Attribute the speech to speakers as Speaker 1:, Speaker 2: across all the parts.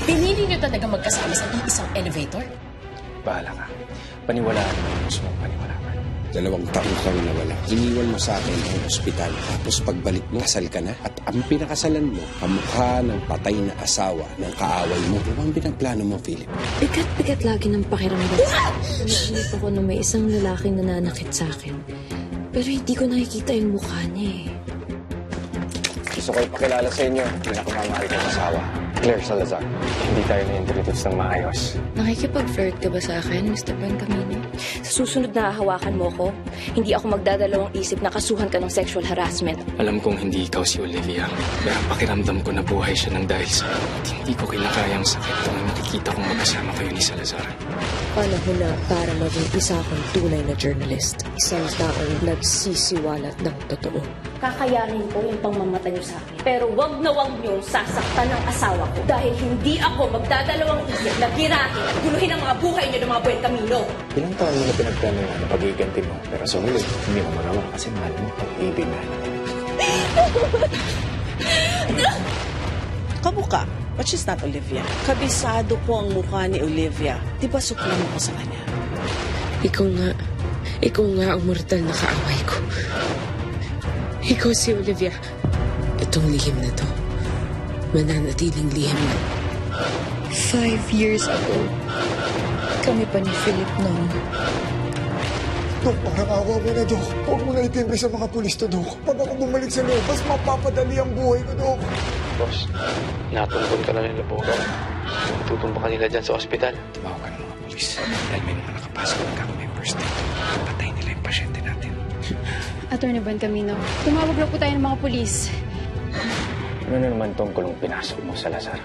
Speaker 1: Pinili niyo talaga magkasama sa isang elevator?
Speaker 2: Bahala ka. Paniwalaan mo ang gusto mong paniwalaan.
Speaker 3: 2 taon kang nawala. Iniwan mo sa akin ang ospital. Tapos pagbalik mo, kasal ka na. At ang pinakasalan mo, kamukha ng patay na asawa ng kaaway mo. Ano ang pinagplano mo, Philip?
Speaker 4: Bigat-bigat lagi ng pakiramdam. Naisip ako na may isang lalaking nananakit sa akin. Pero hindi ko nakikita yung mukha niya eh.
Speaker 2: Gusto ko ipakilala sa inyo, pinakamamahal kong asawa, Claire Salazar. Hindi tayo na-introduce ng maayos.
Speaker 4: Nakikipag-flirt ka ba sa akin, Mr. Buen Camino? Sa susunod na hahawakan mo ko, hindi ako magdadalawang isip na kasuhan ka ng sexual harassment.
Speaker 2: Alam kong hindi ikaw si Olivia, pero pakiramdam ko na buhay siya ng dahil sa hindi ko kinakayang sakit tuwing nakikita kong magkasama kayo ni Salazar.
Speaker 4: Panahon na para maging isa akong tunay na journalist. Isang taong nagsisiwalat ng totoo.
Speaker 5: Kakayanin ko yung pangmamatay niyo sa akin. Pero wag na wag niyong sasaktan ng asawa ko. Dahil hindi ako magdadalawang isip na girahin at guluhin ang mga buhay niyo ng mga Buen Camino.
Speaker 2: Ilang taon mo na pinagplano yan na pagiganti mo, pero sa huli, hindi mo magawa kasi mahal mo pag-ibig na.
Speaker 6: Kamuka, but she's not Olivia. Kabisado ko ang mukha ni Olivia. Di ba suklan mo ko sa kanya?
Speaker 4: Ikaw nga ang mortal na kaaway ko. Ikaw si Olivia. Itong lihim na to, mananatiling lihim na. 5 years ago, kami pa ni Philip noon.
Speaker 7: Dok, parang awa mo na, Dok. Huwag mo na itindi sa mga pulis to, Dok. Pag ako bumalik sa loob, mas mapapadali ang buhay ko, Dok.
Speaker 8: Boss, natumbon ka na ng labogan. Tutumba ka nila dyan sa ospital.
Speaker 2: Tumawagan ng mga pulis. Dahil may mga nakapasok ng members dito. Patay nila yung pasyente natin.
Speaker 9: Attorney Buen Camino, tumawag na po tayo ng mga pulis.
Speaker 2: Ano na naman tong kulong pinasok mo, Salazar?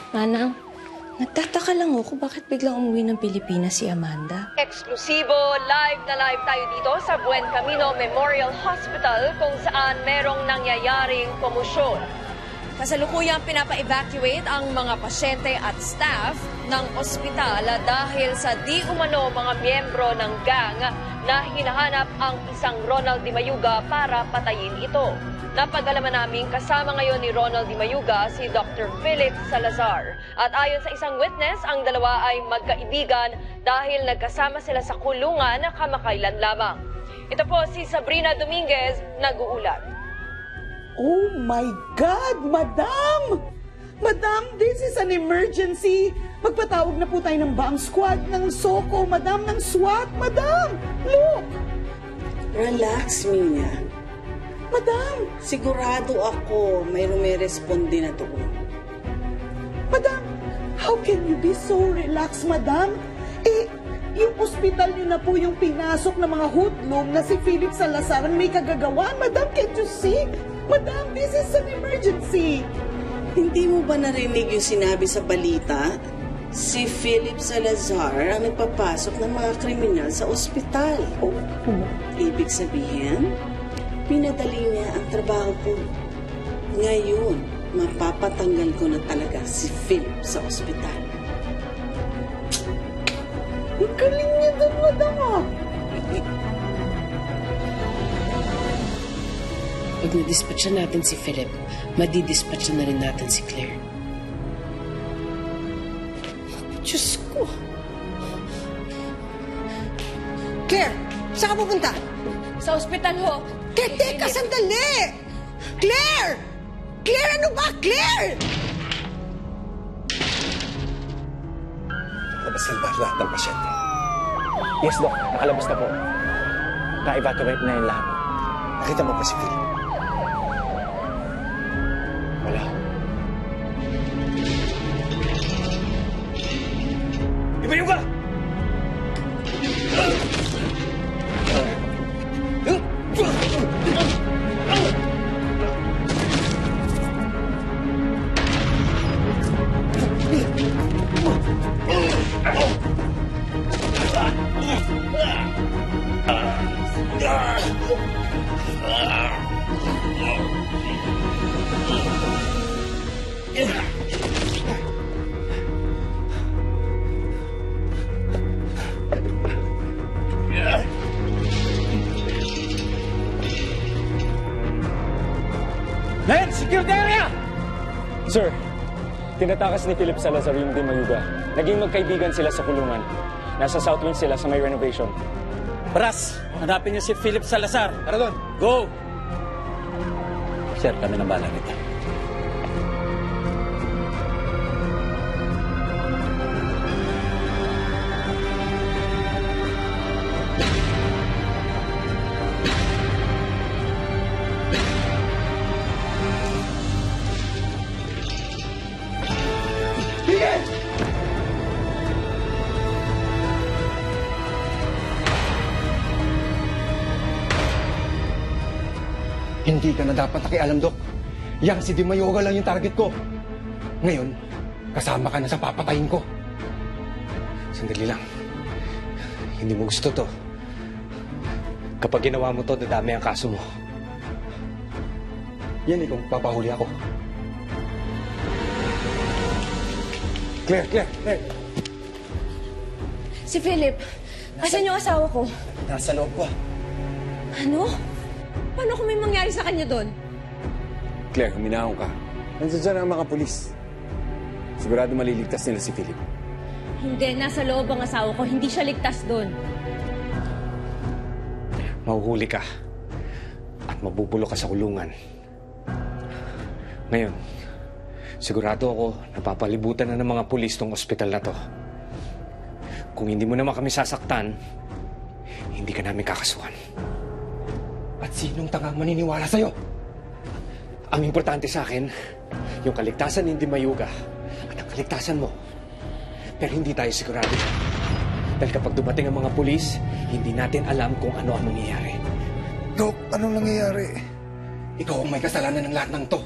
Speaker 4: Manang, nagtataka lang ako bakit biglang umuwi ng Pilipinas si Amanda.
Speaker 5: Eksklusibo, live na live tayo dito sa Buen Camino Memorial Hospital kung saan merong nangyayaring komosyon. Kasalukuyang pinapa-evacuate ang mga pasyente at staff ng ospital dahil sa di umano mga miyembro ng gang na hinahanap ang isang Ronald Di Mayuga para patayin ito. Napag-alaman namin kasama ngayon ni Ronald Di Mayuga si Dr. Philip Salazar. At ayon sa isang witness, ang dalawa ay magkaibigan dahil nagkasama sila sa kulungan kamakailan lamang. Ito po si Sabrina Dominguez, nag-uulat.
Speaker 6: Oh my God, Madam! Madam, this is an emergency. Magpatawag na po tayo ng bomb squad, ng SOCO, Madam, ng SWAT. Madam, look! Relax, Mina. Madam, sigurado ako may rumiresponde na doon. Madam, how can you be so relaxed, Madam? Yung ospital niyo na po yung pinasok ng mga hoodlum na si Philip Salazar ang may kagagawan. Madam, can't you see? Madam, this is an emergency. Hindi mo ba narinig yung sinabi sa balita? Si Philip Salazar ang nagpapasok ng mga kriminal sa ospital. Ibig sabihin, pinadali niya ang trabaho ko. Ngayon, Mapapatanggal ko na talaga si Philip sa ospital. Ang galing niya doon, madam ah.
Speaker 4: Pag nadispatcha natin si Philip, madidispatcha na rin natin si Claire.
Speaker 6: Diyos ko. Claire, saan ka pupunta?
Speaker 5: Sa ospital ho.
Speaker 6: Teka, sandali! Claire! Claire, ano ba? Claire!
Speaker 3: Labas na ba lahat ng pasyente?
Speaker 8: Yes, Doc. Nakalabas na po. Na-evacuate na yung lahat.
Speaker 3: Nakita mo pa si Philip?
Speaker 8: Wala. Ibayo ka!
Speaker 2: Men! Security area!
Speaker 8: Sir, tinatakas ni Philip Salazar yung Di Mayuga. Naging magkaibigan sila sa kulungan. Nasa South Wing sila sa may renovation.
Speaker 10: Brass, hanapin niyo si Philip Salazar.
Speaker 8: Tara doon.
Speaker 10: Go!
Speaker 8: Sir, kami na bala nito.
Speaker 7: Hindi ka na dapat nakialam, Dok. Yang si Di Mayuga lang yung target ko. Ngayon, kasama ka na sa papatayin ko.
Speaker 3: Sandali lang. Hindi mo gusto to. Kapag ginawa mo to, dadami ang kaso mo.
Speaker 7: Yan ikong papahuli ako. Claire!
Speaker 5: Si Philip, asan yung asawa ko?
Speaker 7: Nasa loob ko.
Speaker 5: Ano? Paano kung may mangyari sa kanya doon?
Speaker 3: Claire, huminahon ka. Nandiyan dyan ang mga pulis. Sigurado maliligtas nila si Philip.
Speaker 5: Hindi, nasa loob ang asawa ko. Hindi siya ligtas doon.
Speaker 3: Mahuhuli ka. At mabubulo ka sa kulungan. Ngayon, sigurado ako napapalibutan na ng mga pulis tong ospital na to. Kung hindi mo naman kami sasaktan, hindi ka namin kakasuhan.
Speaker 7: At sinong tangang maniniwala sa'yo?
Speaker 3: Ang importante sa akin, yung kaligtasan ni Di Mayuga at ang kaligtasan mo. Pero hindi tayo sigurado. Dahil kapag dumating ang mga pulis, hindi natin alam kung ano ang mangyayari.
Speaker 7: Dok, anong nangyayari? Ikaw ang may kasalanan ng lahat ng to.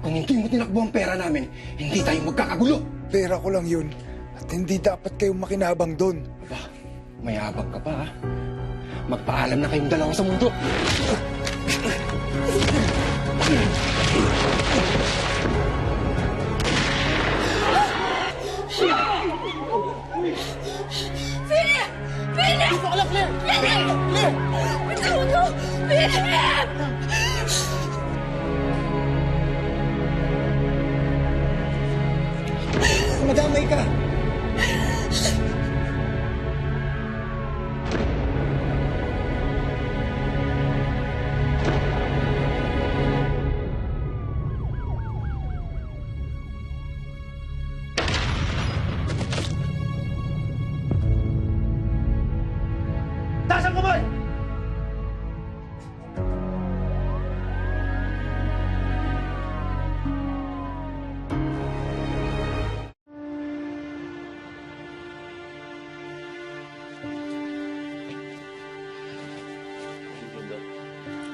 Speaker 7: Kung hindi mo tinakbo ang pera namin, hindi tayo magkakagulo.
Speaker 11: Pera ko lang yun. At hindi dapat kayong makinabang doon.
Speaker 7: Aba, mayabang ka pa ha? Magpaalam na kayong dalawa sa mundo.
Speaker 5: Philip! Philip! Dito ka lang, Claire! Philip! Claire! Bitawan mo! Philip!
Speaker 7: Madamay ka!
Speaker 10: Taas ang kamay!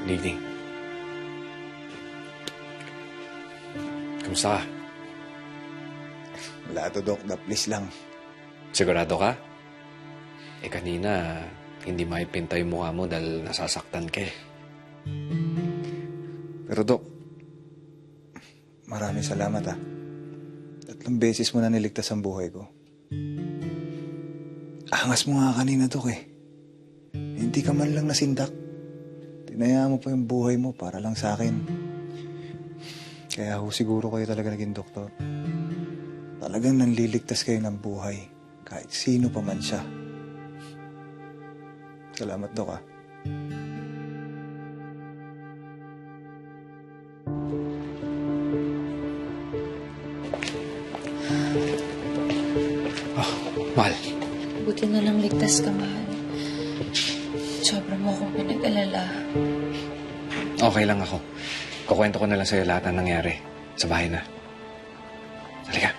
Speaker 3: Good evening. Kamusta ka?
Speaker 11: Wala to, Doc. Please lang.
Speaker 3: Sigurado ka? Kanina, hindi maipinta yung mukha mo dahil nasasaktan ka eh.
Speaker 11: Pero, Doc, maraming salamat ha. 3 beses mo na niligtas ang buhay ko. Angas mo nga kanina, Dok eh. Hindi ka man lang nasindak. Tinayaan mo pa yung buhay mo para lang sa akin. Kaya ho siguro kayo talaga naging doktor. Talagang nanliligtas kayo ng buhay. Kahit sino pa man siya. Salamat, Dok ah.
Speaker 2: Mahal.
Speaker 12: Buti na lang ligtas ka, mahal. Sobra mo akong pinag-alala.
Speaker 2: Okay lang ako. Kukwento ko na lang sa'yo lahat ng nangyari. Sa bahay na. Halika.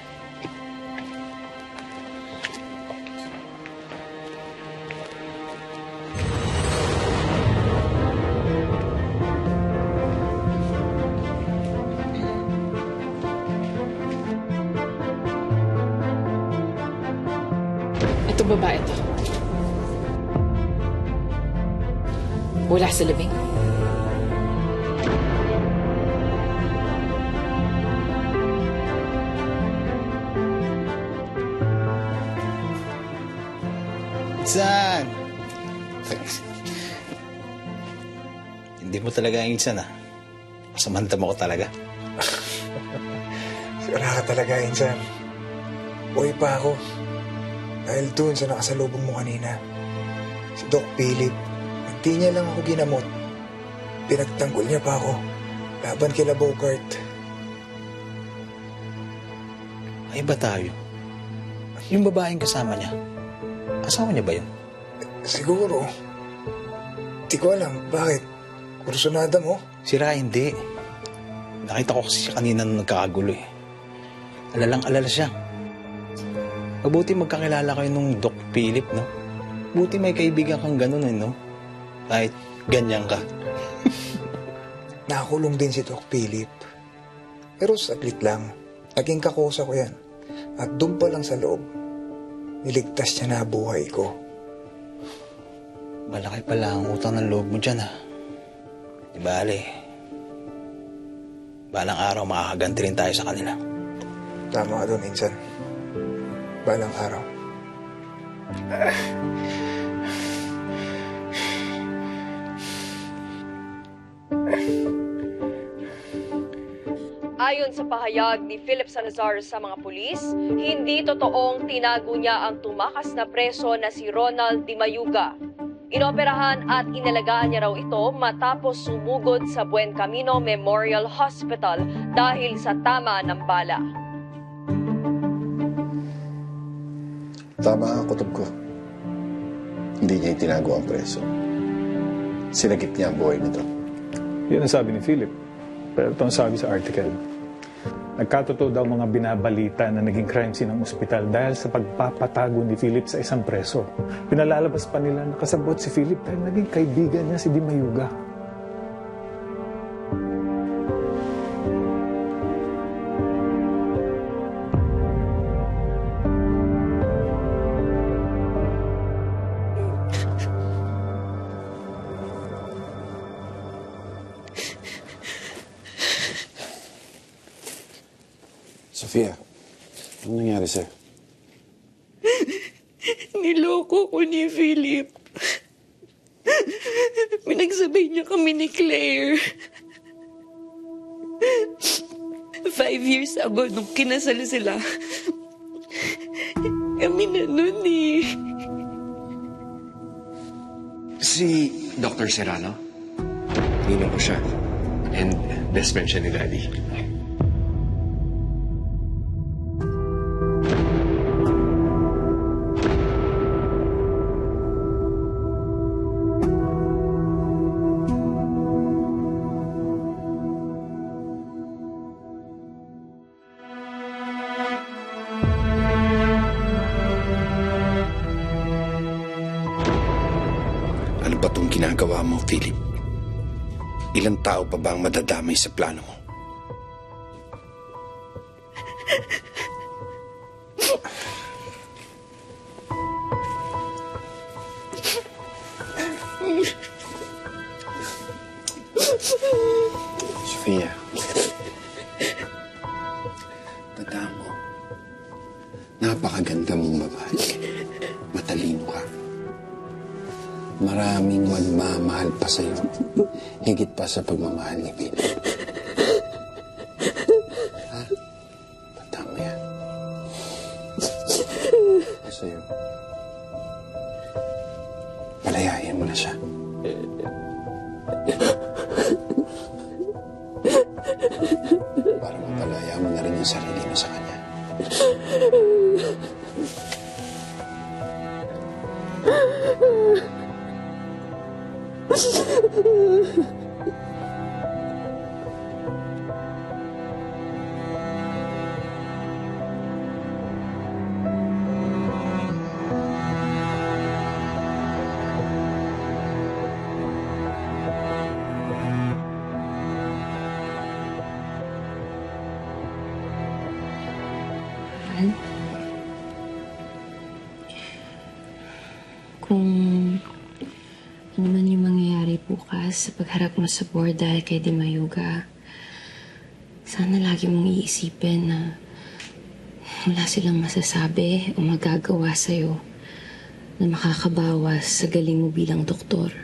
Speaker 1: Ito babae to. Wala sa libing.
Speaker 10: Insan! Hindi mo talaga ang insan ah. Masamanta mo ko talaga.
Speaker 11: Wala ka talaga, Insan. Uy pa ako. Dahil doon sa nakasalubong mo kanina. Si Doc Philip. Hindi niya lang ako ginamot. Pinagtanggol niya pa ako. Laban kila Bogart.
Speaker 10: Ay ba tayo? Yung babaeng kasama niya, asawa niya ba yun?
Speaker 11: Siguro. Di ko alam. Bakit? Kursunada mo?
Speaker 10: Sira, hindi. Nakita ko kasi siya kanina nung nagkakagulo eh. Alalang-alala siya. Mabuti magkakilala kayo nung Doc Philip, no? Buti may kaibigan kang ganun, eh, no? Kahit ganyan ka.
Speaker 11: Nakakulong din si Doc Philip. Pero saglit lang. Naging kakosa ko yan. At doon pa lang sa loob, niligtas niya na buhay ko.
Speaker 10: Malaki pala ang utang ng loob mo dyan, ha? Di bale. Balang araw makakaganti rin tayo sa kanila.
Speaker 11: Tama ka doon, Insan. Balang araw.
Speaker 5: Ayon sa pahayag ni Philip Salazar sa mga pulis, hindi totoong tinago niya ang tumakas na preso na si Ronald Dimayuga. Inoperahan at inalagaan niya raw ito matapos sumugod sa Buen Camino Memorial Hospital dahil sa tama ng bala.
Speaker 13: Tama ang kutob ko. Hindi niya itinago ang preso. Sinagip niya ang buhay nito.
Speaker 14: Yun ang sabi ni Philip. Pero ito ang sabi sa article. Nagkatotoo daw mga binabalita na naging crime scene ng ospital dahil sa pagpapatago ni Philip sa isang preso. Pinalalabas pa nila na kasabot si Philip dahil naging kaibigan niya si Dimayuga.
Speaker 13: Sofia, ano nangyari sa'yo?
Speaker 4: Niloko ko ni Philip. Pinagsabay niya kami ni Claire. 5 years ago, nung kinasal sila, kami na nun eh.
Speaker 2: Si Dr. Serrano? Ninong ko siya. And best friend siya ni Daddy.
Speaker 13: Ano ba itong ginagawa mo, Philip? Ilang tao pa ba ang madadamay sa plano mo? Sofia, Napakaganda mong babae. Matalino ka. Maraming magmamahal pa sa'yo. Higit pa sa pagmamahal ni Philip. Ha? Tandaan mo yan. Sa'yo. Palayain mo na siya. Para mapalaya mo na rin yung sarili mo sa kanya.
Speaker 12: Kung ano man yung mangyayari bukas sa pagharap mo sa board dahil kay Di Mayuga, sana lagi mong iisipin na wala silang masasabi o magagawa sa'yo na makakabawas sa galing mo bilang doktor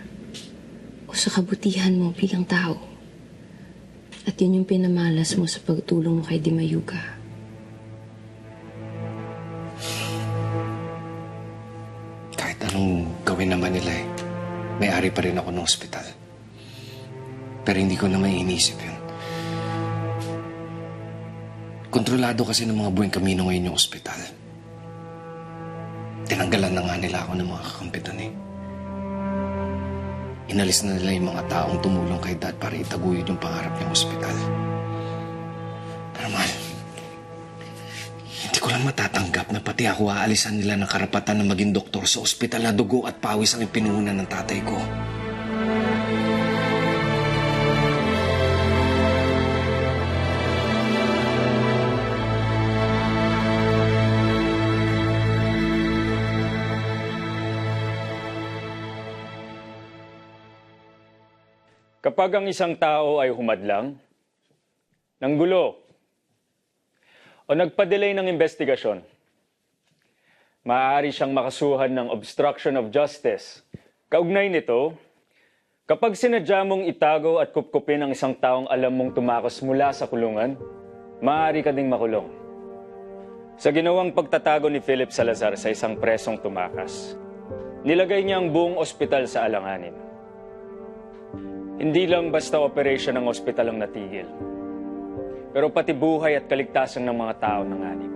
Speaker 12: o sa kabutihan mo bilang tao. At yun yung pinamalas mo sa pagtulong mo kay Di Mayuga.
Speaker 3: Anong gawin naman nila eh. May-ari pa rin ako ng ospital. Pero hindi ko naman inisip yun. Kontrolado kasi ng mga Buen Camino ngayon yung ospital. Tinanggalan na nga nila ako ng mga kakampitan eh. Inalis na nila yung mga taong tumulong kay Dad para itaguyod yung pangarap niyang ospital. Pero mahal, hindi ko lang matatanggap na pati ako aalisan nila ng karapatan na maging doktor sa ospital na dugo at pawis ang ipinuhunan ng tatay ko.
Speaker 8: Kapag ang isang tao ay humadlang, nanggulo, o nagpa-delay ng investigasyon, maaari siyang makasuhan ng obstruction of justice. Kaugnay nito, kapag sinadya mong itago at kupkupin ang isang taong alam mong tumakas mula sa kulungan, maaari ka ding makulong. Sa ginawang pagtatago ni Philip Salazar sa isang presong tumakas, nilagay niya ang buong ospital sa alanganin. Hindi lang basta operation ng ospital ang natigil, pero pati buhay at kaligtasan ng mga tao nanganib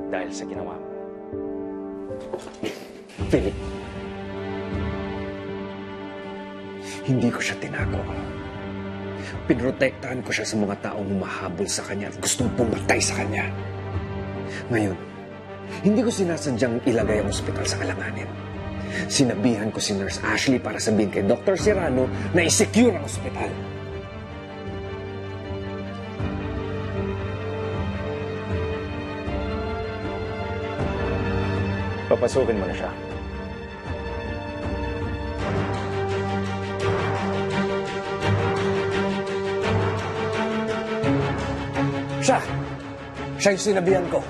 Speaker 8: dahil sa ginawa mo.
Speaker 3: Philip, hindi ko siya tinago. Pinrotektahan ko siya sa mga taong humahabol sa kanya at gustong pumatay sa kanya. Ngayon, hindi ko sinasadyang ilagay ang ospital sa alanganin. Sinabihan ko si Nurse Ashley para sabihin kay Dr. Serrano na i-secure ang ospital.
Speaker 8: Papasukin mo na siya.
Speaker 3: Siya yung sinabihan ko.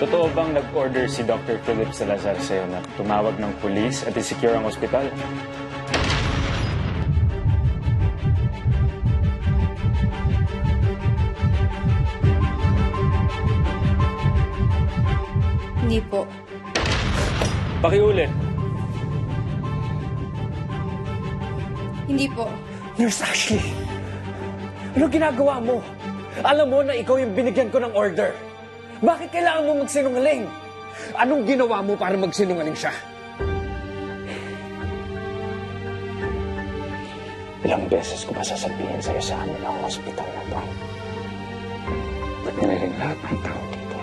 Speaker 8: Totoo bang nag-order si Dr. Philip Salazar sa'yo na tumawag ng pulis at i-secure ang ospital?
Speaker 12: Hindi po.
Speaker 8: Pakiulit.
Speaker 12: Hindi po.
Speaker 3: Nurse Ashley, ano ginagawa mo? Alam mo na ikaw yung binigyan ko ng order. Bakit kailangan mo magsinungaling? Anong ginawa mo para magsinungaling siya?
Speaker 2: Ilang beses ko ba sasabihin sa'yo sa amin ang hospital na to? Ba't narinig lahat ng tao dito?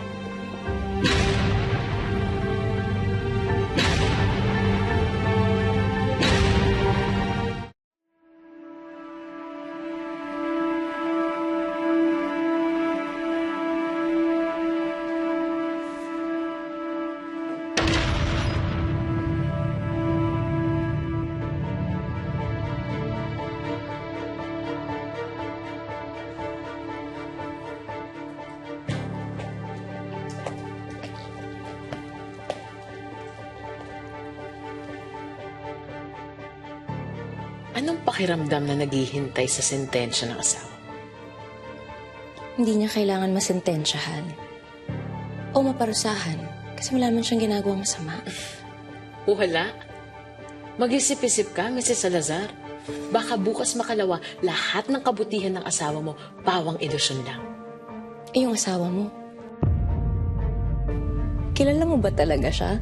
Speaker 15: Anong pakiramdam na naghihintay sa sentensya ng asawa?
Speaker 12: Hindi niya kailangan masentensyahan o maparusahan kasi wala man siyang ginagawang masama.
Speaker 15: Wala. Mag-isip-isip ka, Mrs. Salazar. Baka bukas makalawa lahat ng kabutihan ng asawa mo, pawang ilusyon lang.
Speaker 12: Yung asawa mo, kilala mo ba talaga siya?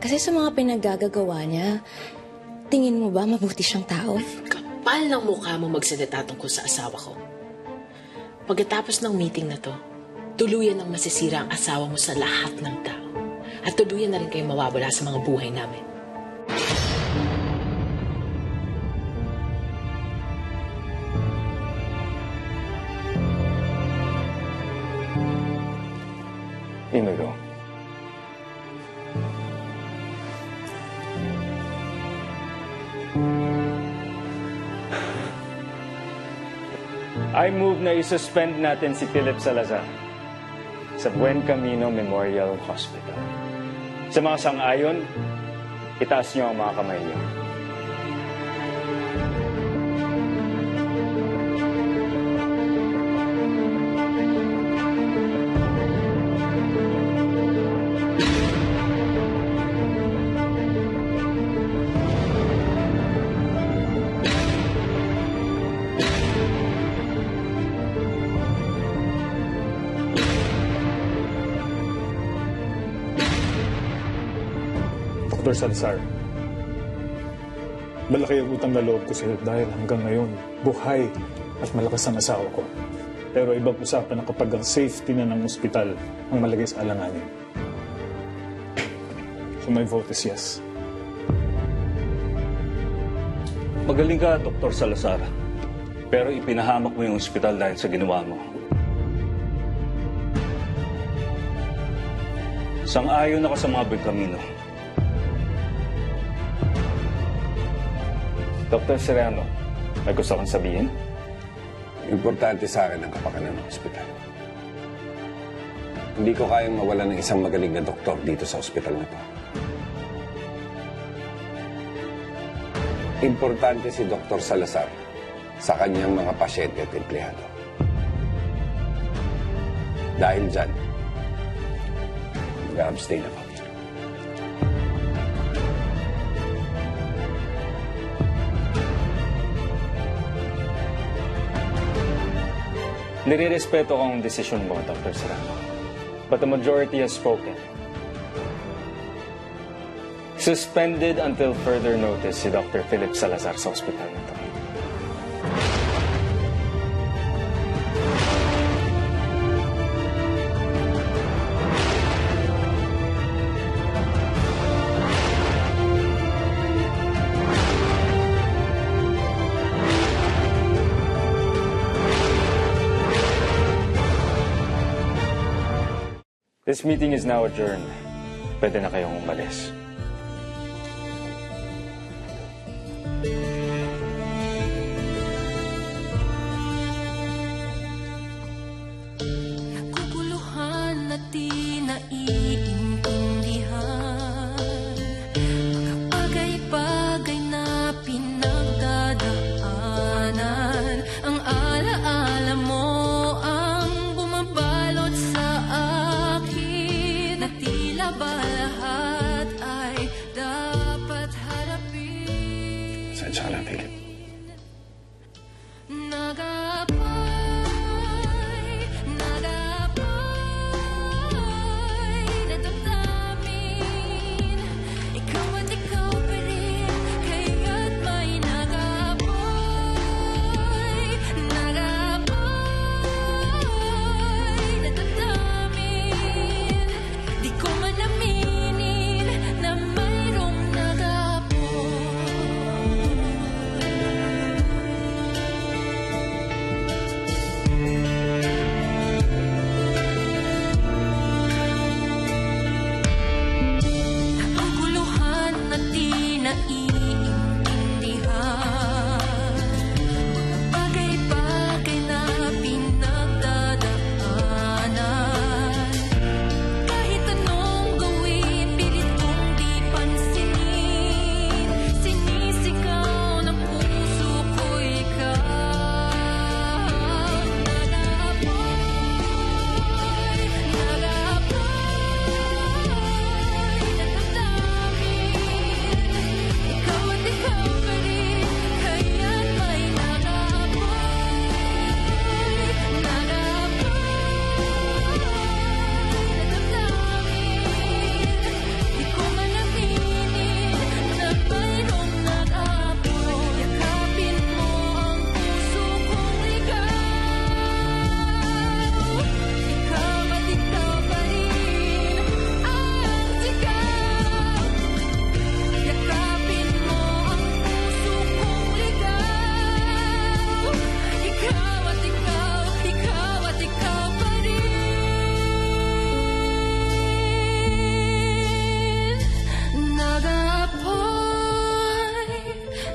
Speaker 12: Kasi sa mga pinaggagawa niya, tingin mo ba mabuti siyang tao?
Speaker 15: Kapal ng mukha mo magsalita tungkol sa asawa ko. Pagkatapos ng meeting na to, tuluyan ang masisira ang asawa mo sa lahat ng tao. At tuluyan na rin kayong mawawala sa mga buhay namin.
Speaker 2: Inigo.
Speaker 8: I move na isuspend natin si Philip Salazar sa Buen Camino Memorial Hospital. Sa mga sang-ayon, itaas niyo ang mga kamay niyo.
Speaker 14: Dr. Salazar, malaki ang utang na loob ko sa iyo dahil hanggang ngayon, buhay at malakas ang asawa ko. Pero ibang usapan na kapag ang safety na ng ospital ang malagay sa alanganin. So my vote is yes.
Speaker 16: Magaling ka, Dr. Salazar. Pero ipinahamak mo yung ospital dahil sa ginawa mo. Sang-ayon ako sa mga Buen Camino.
Speaker 8: Dr. Serrano, may gusto kang sabihin?
Speaker 13: Importante sa akin ang kapakanan ng ospital. Hindi ko kayang mawala ng isang magaling na doktor dito sa ospital na to. Importante si Dr. Salazar sa kanyang mga pasyente at empleyado. Dahil dyan, mag-abstain ako.
Speaker 8: Nire-respeto ko ang desisyon mo, Dr. Serrano. But the majority has spoken. Suspended until further notice si Dr. Philip Salazar sa ospital na to. This meeting is now adjourned. Pwede na kayong umalis.
Speaker 17: Naguguluhan na di naiintindihan mga bagay-bagay na pinagdadaanan. Ang alaala mo ang bumabalot sa akin na tila ba lahat ay dapat harapin.
Speaker 13: Sensya ka na, Philip.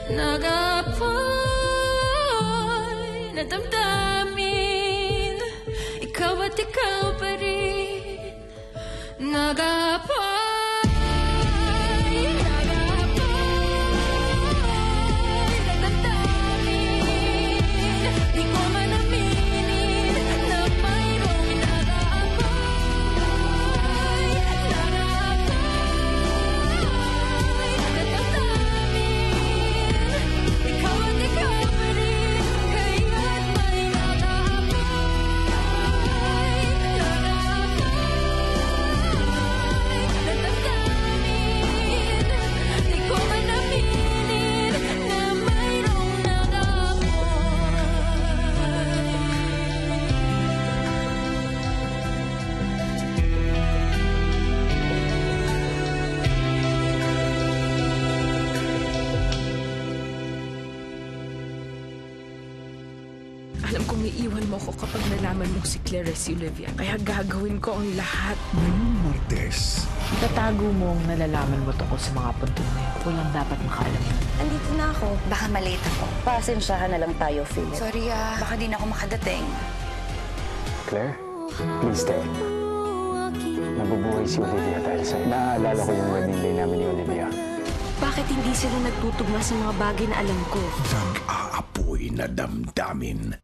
Speaker 17: nag-aapoy na damdamin. Ikaw at ikaw pa rin, nag-aapoy.
Speaker 4: Alam kong iiwan mo ko kapag nalaman mong si Claire si Olivia. Kaya gagawin ko ang lahat.
Speaker 18: Ngayong Martes.
Speaker 19: Itatago mong nalalaman mo tungkol sa mga puntong na yun. Walang dapat makaalam.
Speaker 20: Andito na ako. Baka malate ako. Pasensyahan na lang tayo, Philip. Sorry baka di na ako makadating.
Speaker 2: Claire, please stay. Nabubuhay si Olivia dahil sa'yo. Naaalala ko yung wedding day namin ni Olivia.
Speaker 12: Bakit hindi sila nagtutugma sa mga bagay na alam ko?
Speaker 18: Nag-aapoy na damdamin.